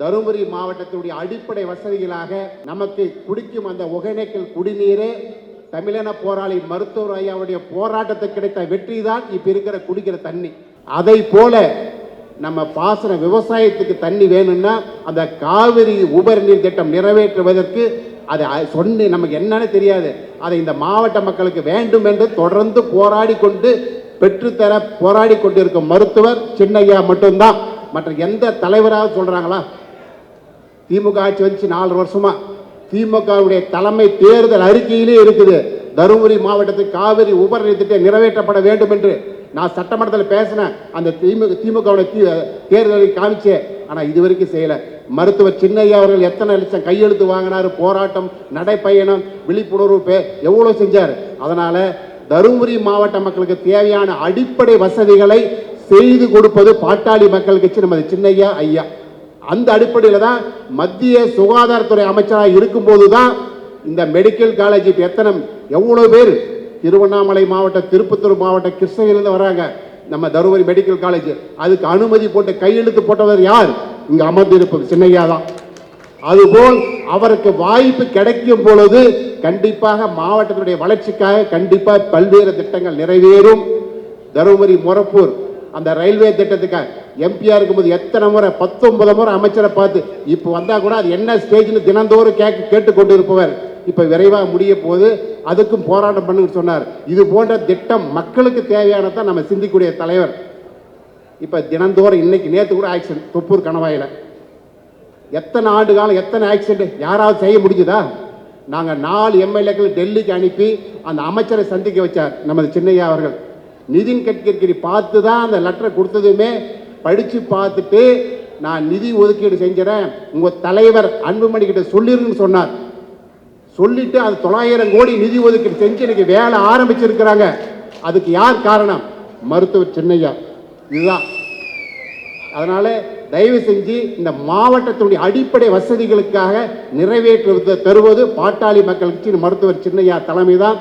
தருமபுரி மாவட்டத்தினுடைய அடிப்படை வசதிகளாக நமக்கு குடிக்கும் அந்த ஒகேனக்கல் குடிநீரே தமிழன போராளி மருத்துவர் ஐயாவுடைய போராட்டத்துக்கு கிடைத்த வெற்றி தான் இப்ப இருக்கிற குடிக்கிற தண்ணி. அதை போல நம்ம பாசன விவசாயத்துக்கு தண்ணி வேணும்னா அந்த காவிரி உபரி நீர் திட்டம் நிறைவேற்றுவதற்கு அதை சொன்ன நமக்கு என்னன்னு தெரியாது. அதை இந்த மாவட்ட மக்களுக்கு வேண்டும் என்று தொடர்ந்து போராடி கொண்டு பெற்றுத்தர போராடி கொண்டிருக்கும் மருத்துவர் சின்னையா மட்டும்தான். மற்ற எந்த தலைவராக சொல்றாங்களா? திமுக ஆட்சி வந்து 4 வருஷமா திமுகவுடைய தலைமை தேர்தல் அறிக்கையிலே இருக்குது, தருமபுரி மாவட்டத்துக்கு காவிரி உபரி நீர் திட்டம் நிறைவேற்றப்பட வேண்டும் என்று. நான் சட்டமன்றத்தில் பேசினேன், அந்த திமுகவுடைய தேர்தலை காமிச்சேன். ஆனால் இதுவரைக்கும் செய்யலை. மருத்துவர் சின்னையா அவர்கள் எத்தனை லட்சம் கையெழுத்து வாங்கினார், போராட்டம், நடைப்பயணம், விழிப்புணர்வு எவ்வளோ செஞ்சார். அதனால தருமபுரி மாவட்ட மக்களுக்கு தேவையான அடிப்படை வசதிகளை செய்து கொடுப்பது பாட்டாளி மக்கள் கட்சி நமது சின்னையா ஐயா. அந்த அடிப்படையில் தான் மத்திய சுகாதாரத்துறை அமைச்சராக இருக்கும்போது தான் இந்த மெடிக்கல் காலேஜ் எவ்வளோ பேர் திருவண்ணாமலை மாவட்டம், திருப்பத்தூர் மாவட்டம், கிருஷ்ணகிரியிலிருந்து வராங்க நம்ம தருமபுரி மெடிக்கல் காலேஜ். அதுக்கு அனுமதி போட்டு கையெழுத்து போட்டவர் யார்? இங்க அமர்ந்திருப்பது சின்னையா தான். அதுபோல் அவருக்கு வாய்ப்பு கிடைக்கும் பொழுது கண்டிப்பாக மாவட்டத்தினுடைய வளர்ச்சிக்காக கண்டிப்பாக பல்வேறு திட்டங்கள் நிறைவேறும். தருமபுரி மொரப்பூர் அந்த ரயில்வே திட்டத்துக்காக எம்பியா இருக்கும்போது எத்தனை முறை 19 முறை அமைச்சரை பார்த்து இப்போ வந்தா கூட அது என்ன ஸ்டேஜ்னு தினந்தோறும் கேட்டுக்கொண்டு இருப்பவர். இப்ப விரைவாக முடிய போது அதுக்கும் போராட்டம் பண்ணு சொன்னார். இது போன்ற திட்டம் மக்களுக்கு தேவையானதான் நம்ம சிந்திக்கூடிய தலைவர். இப்ப தினந்தோறும் இன்னைக்கு நேற்று கூட ஆக்சிடென்ட் தொப்பூர் கணவாயில எத்தனை ஆண்டு காலம் எத்தனை ஆக்சிடென்ட் யாராவது செய்ய முடிஞ்சுதா? நாங்க 4 எம்எல்ஏக்கள் டெல்லிக்கு அனுப்பி அந்த அமைச்சரை சந்திக்க வச்சார் நமது சின்னையா அவர்கள். நிதின் கட்கரி பார்த்து தான் அந்த லெட்டரை கொடுத்ததுமே படிச்சு பார்த்துட்டு நான் நிதி ஒதுக்கீடு செஞ்சுறேன், உங்க தலைவர் அன்புமணி கிட்ட சொல்லிருன்னு சொன்னார். சொல்லிட்டு அது 900 கோடி நிதி ஒதுக்கீடு செஞ்சு இன்னைக்கு வேலை ஆரம்பிச்சிருக்கிறாங்க. அதுக்கு யார் காரணம்? மருத்துவர் சின்னையா. இதுதான். அதனால தயவு செஞ்சு இந்த மாவட்டத்தினுடைய அடிப்படை வசதிகளுக்காக நிறைவேற்று தருவது பாட்டாளி மக்கள் கட்சி மருத்துவர் சின்னையா தலைமைதான்.